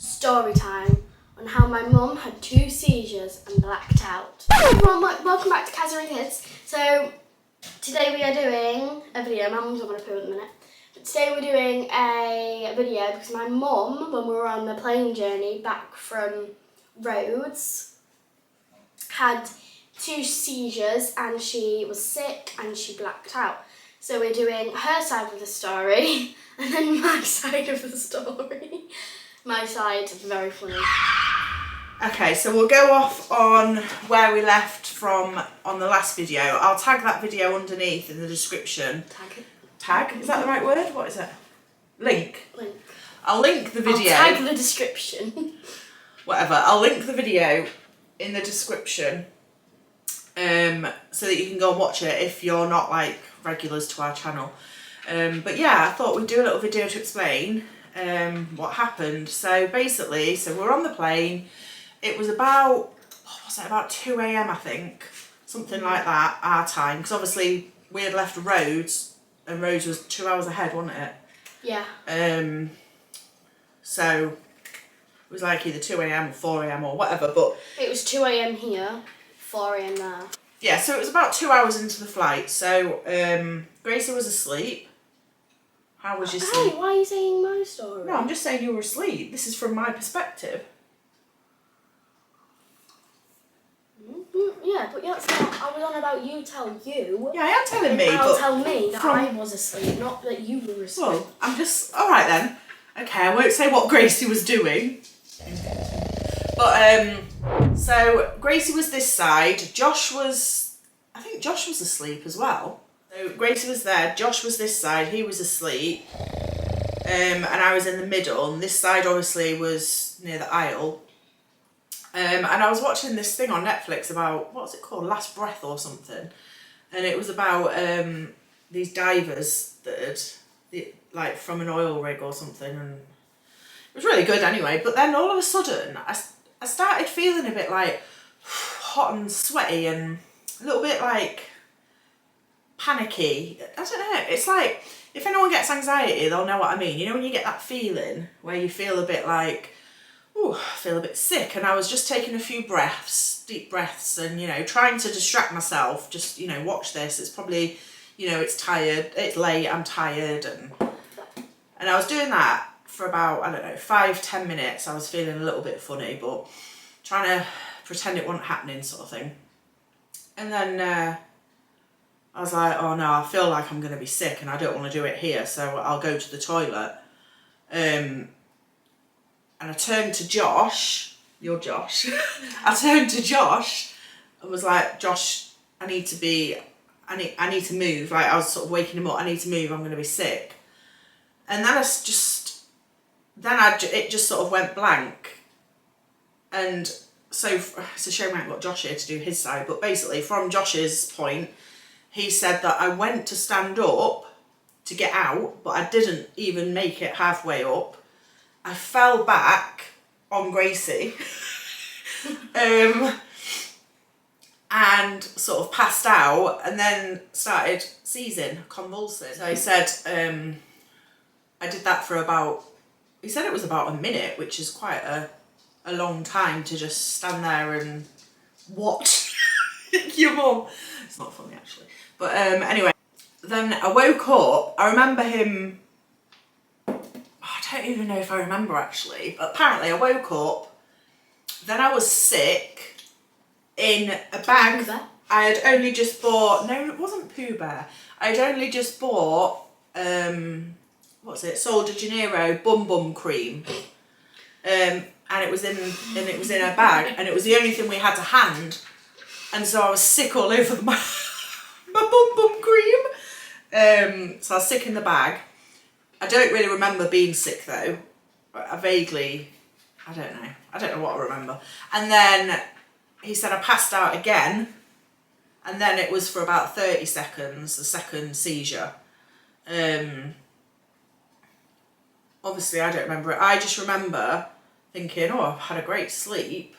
story time on how my mum had 2 seizures and blacked out. Hey everyone, welcome back to Cazza and Kids. So today we are doing a video. My mum's not going to poo in a minute. But today we're doing a video because my mum, when we were on the plane journey back from Rhodes, had 2 seizures and she was sick and she blacked out. So we're doing her side of the story and then my side of the story. My side is very funny. Okay, so we'll go off on where we left from on the last video. I'll tag that video underneath in the description. Tag it. Tag? Is that the right word? What is it? Link. Link. I'll link the video. I'll tag the description. Whatever. I'll link the video in the description so that you can go and watch it if you're not like regulars to our channel. But yeah, I thought we'd do a little video to explain what happened. So basically, we're on the plane. It was about, about 2 AM I think, something like that, our time, because obviously we had left Rhodes and Rhodes was 2 hours ahead, wasn't it? Yeah. So it was like either 2 AM or 4 AM or whatever, but it was 2 AM here, 4 AM there. Yeah, so it was about 2 hours into the flight. So Gracie was asleep. How was your sleep? Hey, why are you saying my story? No, I'm just saying you were asleep. This is from my perspective. Yeah, but that's not. I was on about you tell you. Yeah, I am telling me, I'll but tell me that I was asleep, not that you were asleep. Well, I'm just all right then. Okay, I won't say what Gracie was doing. But so Gracie was this side. I think Josh was asleep as well. So Gracie was there. Josh was this side. He was asleep. And I was in the middle. And this side obviously was near the aisle. And I was watching this thing on Netflix about, what's it called, Last Breath or something, and it was about these divers that had, like, from an oil rig or something, and it was really good anyway. But then all of a sudden I started feeling a bit like hot and sweaty and a little bit like panicky. I don't know, it's like, if anyone gets anxiety they'll know what I mean. You know when you get that feeling where you feel a bit like, ooh, I feel a bit sick, and I was just taking a few breaths, deep breaths, and, you know, trying to distract myself, just, you know, watch this, it's probably, you know, it's tired, it's late, I'm tired, and I was doing that for about, I don't know, 5-10 minutes. I was feeling a little bit funny, but trying to pretend it wasn't happening sort of thing. And then I was like, oh no, I feel like I'm going to be sick and I don't want to do it here, so I'll go to the toilet. And I turned to Josh, you're Josh, I turned to Josh and was like, Josh, I need to move. Like, I was sort of waking him up, I need to move, I'm going to be sick. And then it just sort of went blank. And so it's a shame I haven't got Josh here to do his side, but basically from Josh's point, he said that I went to stand up to get out, but I didn't even make it halfway up. I fell back on Gracie and sort of passed out and then started seizing, convulsing. So he said I did that for about, he said it was about a minute, which is quite a long time to just stand there and watch your mum. It's not funny actually. But anyway, then I woke up. I remember him, I don't even know if I remember actually, but apparently I woke up, then I was sick in a bag. I had only just bought, no it wasn't Pooh Bear, I had only just bought, what's it, Sol de Janeiro Bum Bum Cream, and it was in a bag, and it was the only thing we had to hand, and so I was sick all over my Bum Bum Cream, so I was sick in the bag. I don't really remember being sick though. I don't know what I remember. And then he said I passed out again, and then it was for about 30 seconds, the second seizure. Obviously I don't remember it. I just remember thinking, oh, I've had a great sleep,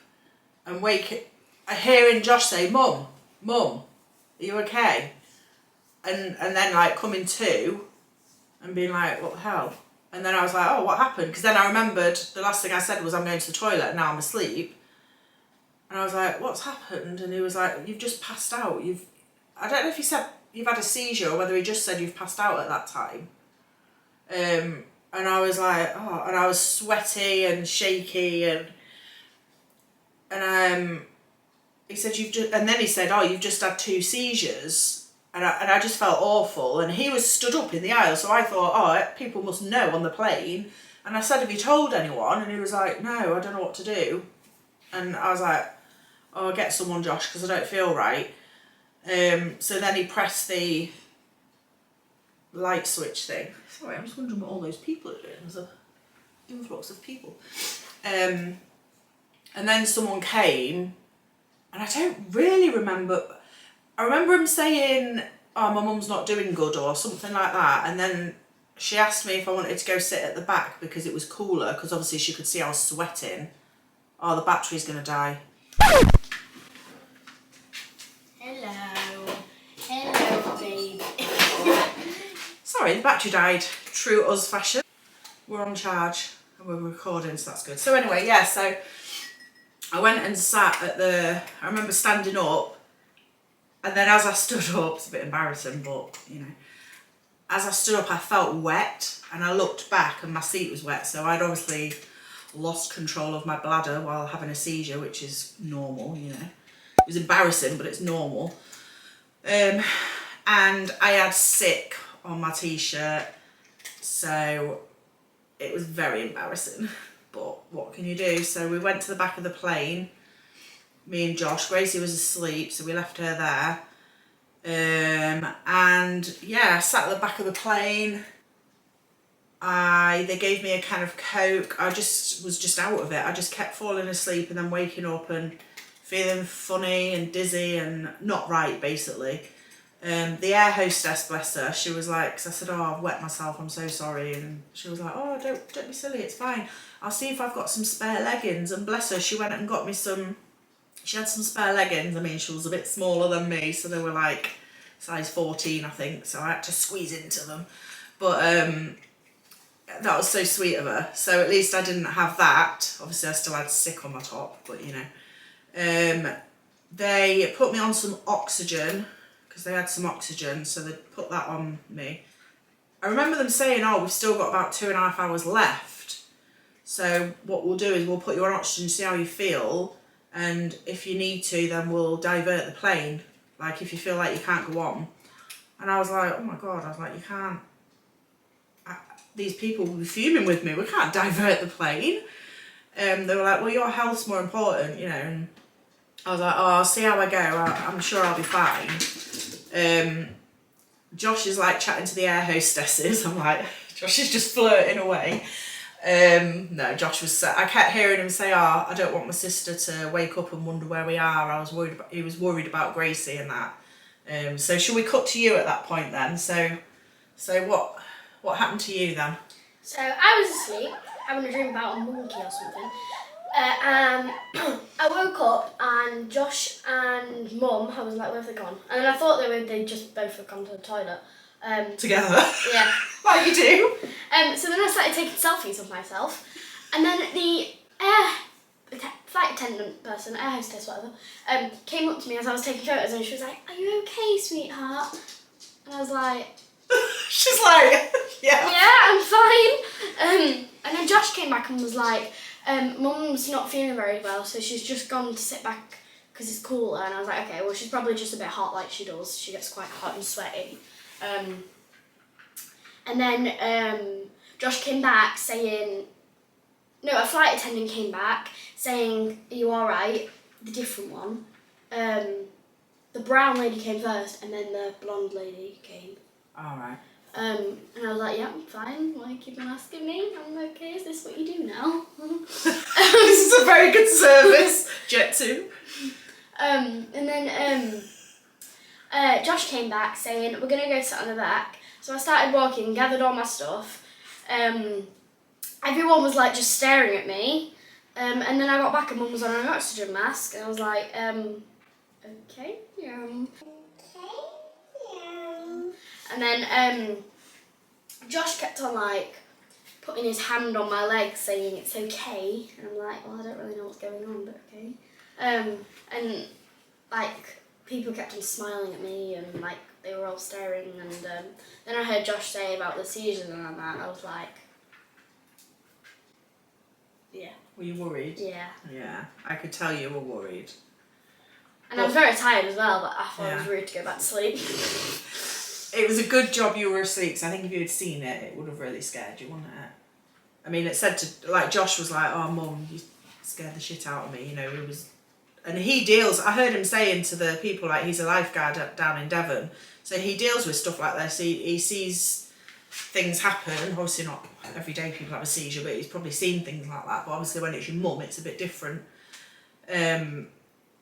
and hearing Josh say, Mum, are you okay? And then like coming to and being like, what the hell? And then I was like, oh, what happened? Because then I remembered the last thing I said was I'm going to the toilet and now I'm asleep. And I was like, what's happened? And he was like, you've just passed out. I don't know if he said you've had a seizure or whether he just said you've passed out at that time. And I was like, oh, and I was sweaty and shaky and he said and then he said, oh, you've just had 2 seizures. And I just felt awful. And he was stood up in the aisle, so I thought, oh, people must know on the plane. And I said, have you told anyone? And he was like, no, I don't know what to do. And I was like, oh, I'll get someone, Josh, because I don't feel right. So then he pressed the light switch thing. Sorry, I'm just wondering what all those people are doing. There's an influx of people. And then someone came, and I don't really remember. I remember him saying, oh, my mum's not doing good or something like that. And then she asked me if I wanted to go sit at the back because it was cooler, because obviously she could see I was sweating. Oh, the battery's going to die. Hello. Hello, babe. Sorry, the battery died. True us fashion. We're on charge and we're recording, so that's good. So anyway, yeah, so I went and sat at I remember standing up. And then as I stood up, it's a bit embarrassing, but, you know, as I stood up, I felt wet, and I looked back, and my seat was wet, so I'd obviously lost control of my bladder while having a seizure, which is normal, you know. It was embarrassing, but it's normal. And I had sick on my t-shirt, so it was very embarrassing, but what can you do? So we went to the back of the plane, me and Josh. Gracie was asleep, so we left her there. And yeah, I sat at the back of the plane. They gave me a can of Coke. I was just out of it. I just kept falling asleep and then waking up and feeling funny and dizzy and not right, basically. The air hostess, bless her, she was like, because I said, oh, I've wet myself, I'm so sorry. And she was like, oh, don't be silly, it's fine. I'll see if I've got some spare leggings. And bless her, she went and got me she had some spare leggings. I mean, she was a bit smaller than me, so they were like size 14, I think, so I had to squeeze into them. But that was so sweet of her. So at least I didn't have that. Obviously, I still had sick on my top, but you know. They put me on some oxygen, because they had some oxygen, so they put that on me. I remember them saying, oh, we've still got about 2.5 hours left. So what we'll do is we'll put you on oxygen, see how you feel. And if you need to, then we'll divert the plane. Like if you feel like you can't go on. And I was like, oh my God, I was like, you can't. These people will be fuming with me. We can't divert the plane. They were like, well, your health's more important, you know. And I was like, oh, I'll see how I go. I'm sure I'll be fine. Josh is like chatting to the air hostesses. I'm like, Josh is just flirting away. No, Josh was. I kept hearing him say, "Oh, I don't want my sister to wake up and wonder where we are." He was worried about Gracie and that. So should we cut to you at that point then? So what happened to you then? So I was asleep, having a dream about a monkey or something. I woke up and Josh and Mum, I was like, where have they gone? And then I thought they'd just both have gone to the toilet. Together? Yeah. Like you do. So then I started taking selfies of myself. And then the flight attendant person, air hostess, whatever, came up to me as I was taking photos and she was like, are you okay, sweetheart? And I was like... She's like, yeah. Yeah, I'm fine. And then Josh came back and was like, Mum's not feeling very well, so she's just gone to sit back because it's cooler. And I was like, okay, well, she's probably just a bit hot like she does. She gets quite hot and sweaty. And then Josh came back saying, no, a flight attendant came back saying, are you all right? The different one. The brown lady came first, and then the blonde lady came. All right. And I was like, yeah, I'm fine. Why keep on asking me? I'm okay. Is this what you do now? This is a very good service. Jet 2. And then Josh came back saying, we're going to go sit on the back. So I started walking, gathered all my stuff. Everyone was like just staring at me. And then I got back and Mum was on an oxygen mask. And I was like, okay, yeah. And then Josh kept on like putting his hand on my leg saying it's okay, and I'm like, well, I don't really know what's going on, but okay. And like people kept on smiling at me, and like they were all staring, and then I heard Josh say about the seizures and all that. I was like, yeah. Were you worried? Yeah. Yeah, I could tell you were worried. And I was very tired as well, but I thought it was Yeah. rude to go back to sleep. It was a good job you were asleep, because I think if you had seen it, it would have really scared you, wouldn't it? I mean, it said to, like, Josh was like, oh, Mum, you scared the shit out of me, you know, he was... And he deals, I heard him saying to the people, like, he's a lifeguard down in Devon, so he deals with stuff like this. He sees things happen, obviously not every day people have a seizure, but he's probably seen things like that, but obviously when it's your mum, it's a bit different.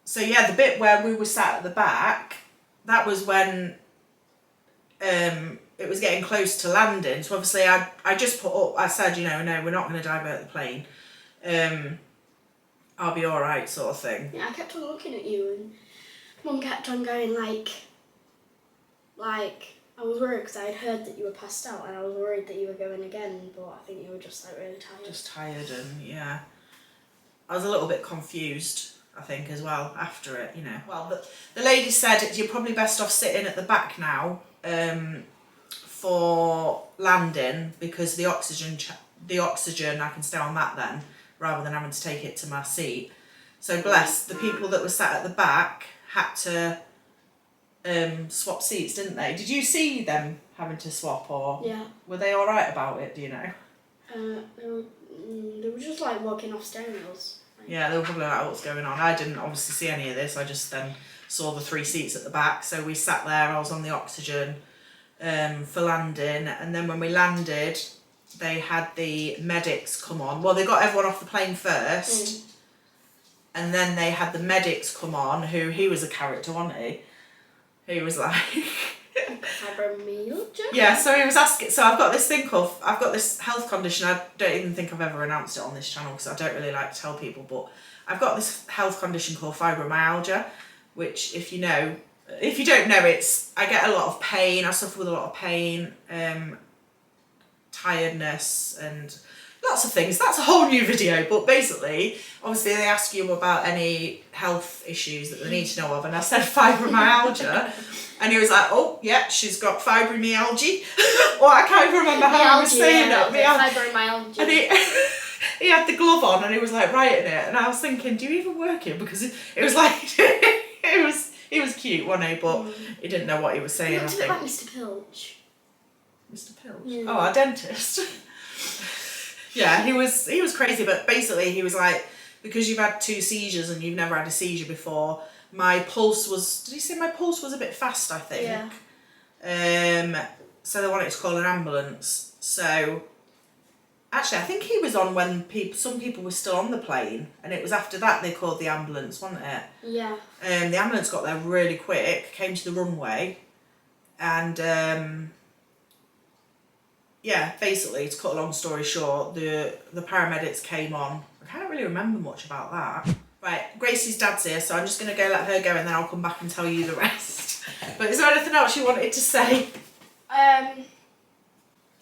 So yeah, the bit where we were sat at the back, that was when it was getting close to landing. So obviously I just put up, I said, you know, no, we're not going to divert the plane. I'll be alright, sort of thing. Yeah, I kept on looking at you, and Mum kept on going like I was worried because I had heard that you were passed out, and I was worried that you were going again, but I think you were just like really tired. Just tired, and yeah. I was a little bit confused, I think, as well, after it, you know. Well, the lady said you're probably best off sitting at the back now for landing, because the oxygen, I can stay on that then, rather than having to take it to my seat. So bless, the people that were sat at the back had to swap seats, didn't they? Did you see them having to swap, or Yeah. were they alright about it, do you know? They were just like walking off steering wheels. Yeah, they were probably like, what's going on? I didn't obviously see any of this. I just then saw the 3 seats at the back. So we sat there, I was on the oxygen for landing. And then when we landed, they had the medics come on. Well, they got everyone off the plane first. And then they had the medics come on, who, he was a character, wasn't he? He was like... Fibromyalgia? Yeah, so he was asking, so I've got this health condition, I don't even think I've ever announced it on this channel because I don't really like to tell people, but I've got this health condition called fibromyalgia, which if you don't know, I get a lot of pain, I suffer with a lot of pain, tiredness and lots of things. That's a whole new video, but basically, obviously they ask you about any health issues that they need to know of, and I said fibromyalgia, and he was like, oh, yeah, she's got fibromyalgia, or I can't remember how he was saying it. Fibromyalgia. And he had the glove on, and he was like writing it, and I was thinking, do you even work here? Because it was like, he was cute, wasn't he? But he didn't know what he was saying, He I looked a bit think. like Mr. Pilch. Mr. Pilch? Yeah. Oh, our dentist. Yeah, he was crazy, but basically he was like, because you've had 2 seizures and you've never had a seizure before, my pulse was, did he say my pulse was a bit fast, I think? Yeah. So they wanted to call an ambulance. So, actually I think he was on when some people were still on the plane, and it was after that they called the ambulance, wasn't it? Yeah. The ambulance got there really quick, came to the runway, and yeah, basically, to cut a long story short, the paramedics came on. I can't really remember much about that. Right, Gracie's dad's here, so I'm just going to go let her go, and then I'll come back and tell you the rest. But is there anything else you wanted to say? I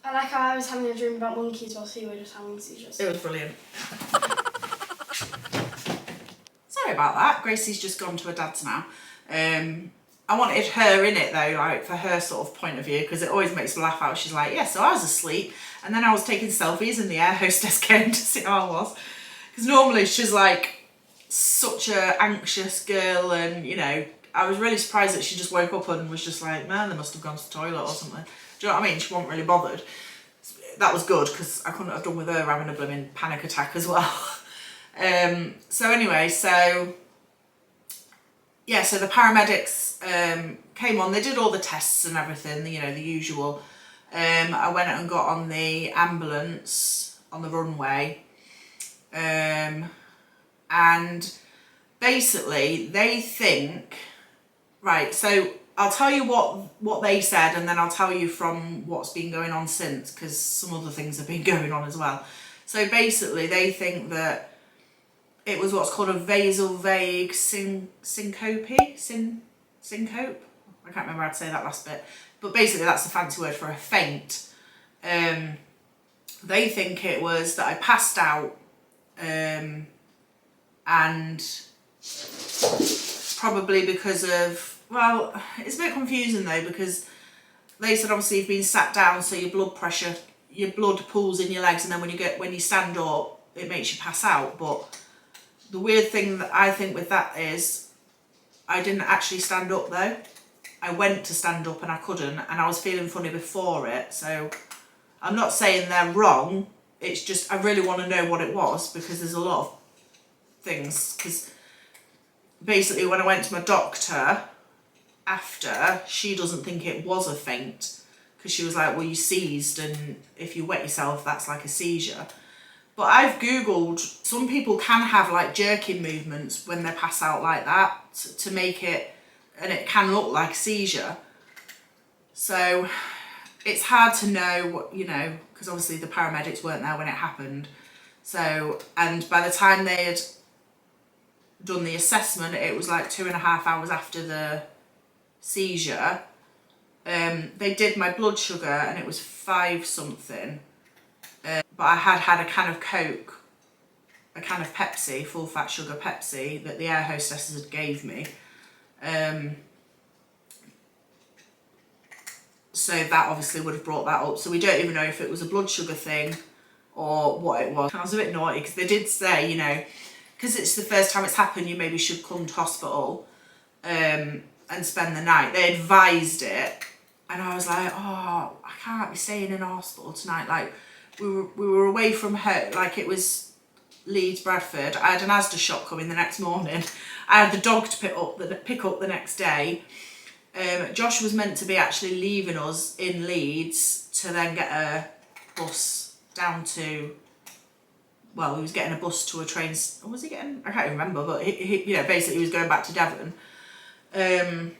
like how I was having a dream about monkeys whilst you were just having seizures. It was brilliant. Sorry about that. Gracie's just gone to her dad's now. I wanted her in it though, like for her sort of point of view, because it always makes me laugh out. She's like, yeah, so I was asleep, and then I was taking selfies, and the air hostess came to see how I was. Because normally she's like such a anxious girl, and you know, I was really surprised that she just woke up and was just like, man, they must have gone to the toilet or something. Do you know what I mean? She wasn't really bothered. That was good, because I couldn't have done with her having a blooming panic attack as well. So anyway, yeah, so the paramedics came on, they did all the tests and everything, you know, the usual. I went and got on the ambulance on the runway, and basically they think, right, so I'll tell you what they said, and then I'll tell you from what's been going on since, because some other things have been going on as well. So basically they think that it was what's called a vasovagal syncope. I can't remember how to say that last bit. But basically that's the fancy word for a faint. They think it was that I passed out, and probably because of, well, it's a bit confusing though, because they said obviously you've been sat down, so your blood pressure, your blood pools in your legs, and then when you stand up, it makes you pass out. But the weird thing that I think with that is I didn't actually stand up though. I went to stand up and I couldn't, and I was feeling funny before it. So I'm not saying they're wrong. It's just I really want to know what it was, because there's a lot of things. Because basically when I went to my doctor after, she doesn't think it was a faint, because she was like, well, you seized, and if you wet yourself, that's like a seizure. But I've googled, some people can have like jerking movements when they pass out like that to make it, and it can look like a seizure. So it's hard to know what, you know, because obviously the paramedics weren't there when it happened. So, and by the time they had done the assessment, it was like 2.5 hours after the seizure. They did my blood sugar and it was 5 something. But I had a can of Coke, a can of Pepsi, full fat sugar Pepsi, that the air hostesses had gave me. So that obviously would have brought that up. So we don't even know if it was a blood sugar thing or what it was. I was a bit naughty because they did say, you know, because it's the first time it's happened, you maybe should come to hospital and spend the night. They advised it, and I was like, oh, I can't be staying in a hospital tonight. Like, we were away from home, like it was Leeds, Bradford. I had an Asda shop coming the next morning. I had the dog to pick up the next day. Josh was meant to be actually leaving us in Leeds to then get a bus down to, well, he was getting a bus to a train, or was he getting, I can't remember, but he you know, basically he was going back to Devon. I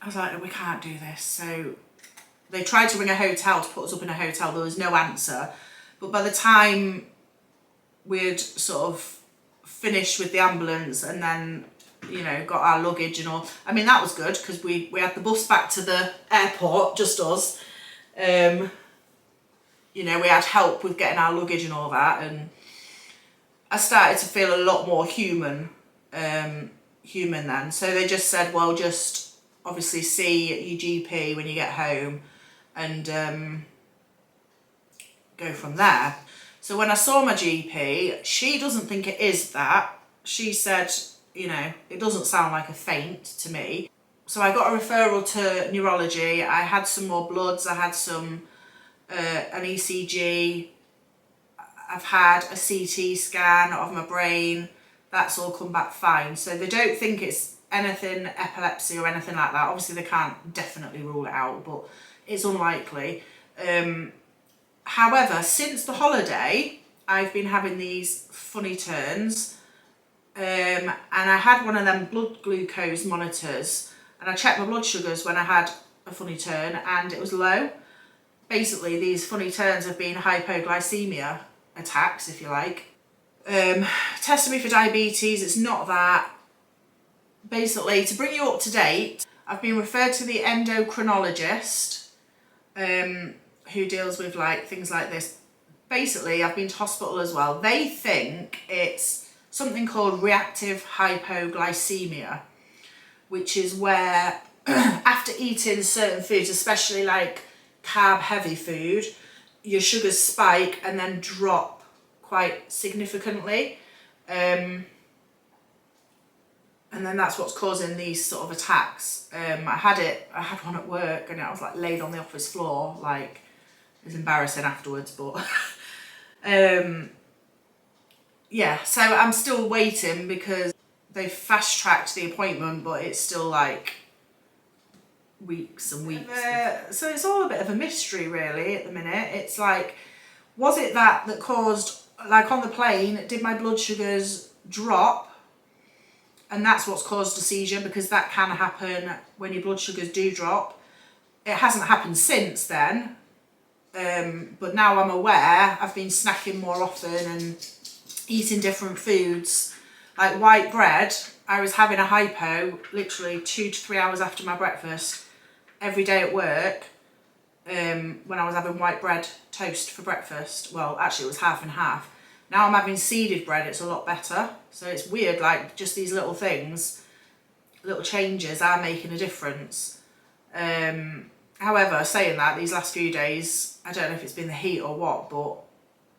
was like, we can't do this. So they tried to ring a hotel to put us up in a hotel. There was no answer. But by the time we'd sort of finished with the ambulance and then, you know, got our luggage and all, I mean, that was good because we had the bus back to the airport, just us. You know, we had help with getting our luggage and all that, and I started to feel a lot more human then. So they just said, well, just obviously see your GP when you get home and go from there. So when I saw my GP, she doesn't think it is that. She said, you know, it doesn't sound like a faint to me. So I got a referral to neurology. I had some more bloods. I had some an ECG. I've had a CT scan of my brain. That's all come back fine. So they don't think it's anything epilepsy or anything like that. Obviously they can't definitely rule it out, but it's unlikely. However, since the holiday, I've been having these funny turns. And I had one of them blood glucose monitors, and I checked my blood sugars when I had a funny turn and it was low. Basically, these funny turns have been hypoglycemia attacks, if you like. Tested me for diabetes, it's not that. Basically, to bring you up to date, I've been referred to the endocrinologist, who deals with like things like this. Basically, I've been to hospital as well. They think it's something called reactive hypoglycemia, which is where after eating certain foods, especially like carb heavy food, your sugars spike and then drop quite significantly. And then that's what's causing these sort of attacks. I had one at work and I was like laid on the office floor, like it was embarrassing afterwards, but yeah, so I'm still waiting because they fast tracked the appointment, but it's still like weeks and weeks. So it's all a bit of a mystery really at the minute. It's like, was it that caused, like on the plane, did my blood sugars drop? And that's what's caused a seizure, because that can happen when your blood sugars do drop. It hasn't happened since then, but now I'm aware, I've been snacking more often and eating different foods. Like white bread, I was having a hypo literally 2 to 3 hours after my breakfast every day at work. when I was having white bread toast for breakfast. Well, actually it was half and half. Now I'm having seeded bread, it's a lot better. So it's weird, like just these little things, little changes are making a difference. However, saying that, these last few days, I don't know if it's been the heat or what, but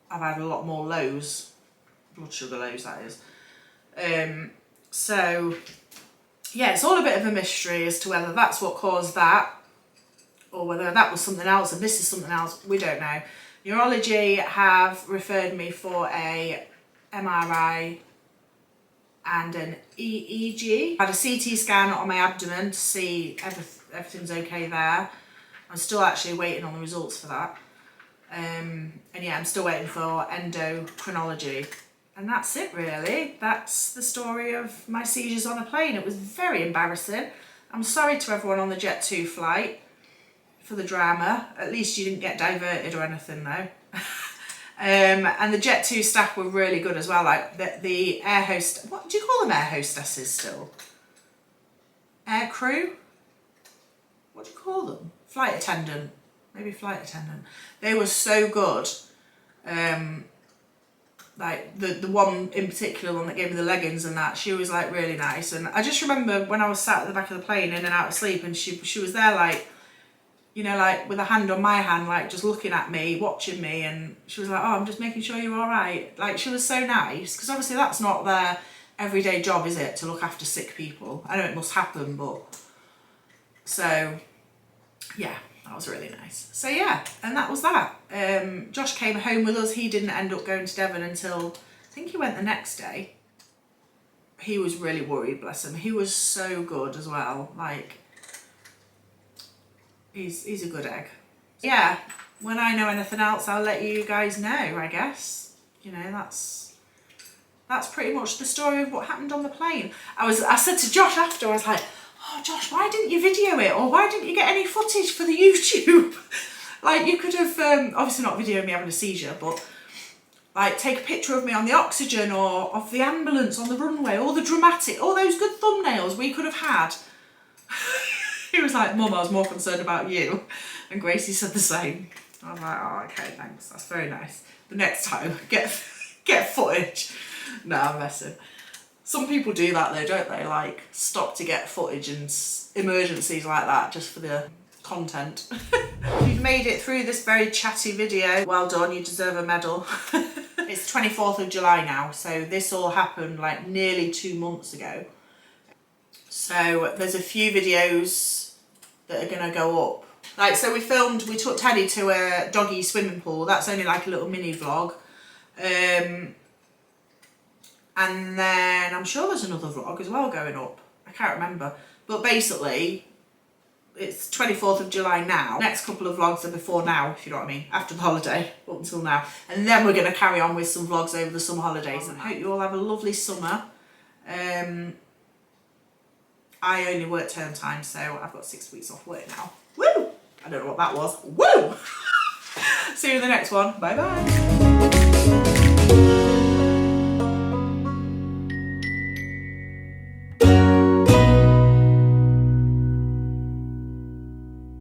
I've had a lot more lows, blood sugar lows that is. So yeah, it's all a bit of a mystery as to whether that's what caused that or whether that was something else and this is something else, we don't know. Neurology have referred me for a MRI and an EEG. I had a CT scan on my abdomen to see everything's okay there. I'm still actually waiting on the results for that. And yeah, I'm still waiting for endocrinology. And that's it really. That's the story of my seizures on a plane. It was very embarrassing. I'm sorry to everyone on the Jet 2 flight for the drama. At least you didn't get diverted or anything though. And the Jet 2 staff were really good as well. Like the air host, what do you call them, air hostesses still? Air crew? What do you call them? Flight attendant. Maybe flight attendant. They were so good. Like the one in particular, one that gave me the leggings and that, she was like really nice. And I just remember when I was sat at the back of the plane in and out of sleep, and she was there like, you know, like with a hand on my hand, like just looking at me, watching me, and she was like, oh, I'm just making sure you're all right. Like she was so nice, because obviously that's not their everyday job, is it, to look after sick people? I know it must happen, but so yeah, that was really nice. So yeah, and that was that. Josh came home with us. He didn't end up going to Devon until, I think he went the next day. He was really worried, bless him. He was so good as well. Like, he's a good egg. Yeah, when I know anything else, I'll let you guys know, I guess. You know, that's pretty much the story of what happened on the plane. I said to Josh after, I was like, oh Josh, why didn't you video it? Or why didn't you get any footage for the YouTube? Like you could have, obviously not videoed me having a seizure, but like take a picture of me on the oxygen or of the ambulance on the runway, all the dramatic, all those good thumbnails we could have had. He was like, Mum, I was more concerned about you. And Gracie said the same. I was like, oh, okay, thanks. That's very nice. The next time, get footage. No, I'm messing. Some people do that though, don't they? Like, stop to get footage and emergencies like that just for the content. If you've made it through this very chatty video, well done, you deserve a medal. It's 24th of July now, so this all happened like nearly 2 months ago. So there's a few videos that are gonna go up. Like, so we took Teddy to a doggy swimming pool. That's only like a little mini vlog. And then I'm sure there's another vlog as well going up. I can't remember. But basically, it's 24th of July now. Next couple of vlogs are before now, if you know what I mean. After the holiday, up until now. And then we're going to carry on with some vlogs over the summer holidays. And I hope you all have a lovely summer. I only work term time, so I've got 6 weeks off work now. Woo! I don't know what that was. Woo! See you in the next one. Bye bye.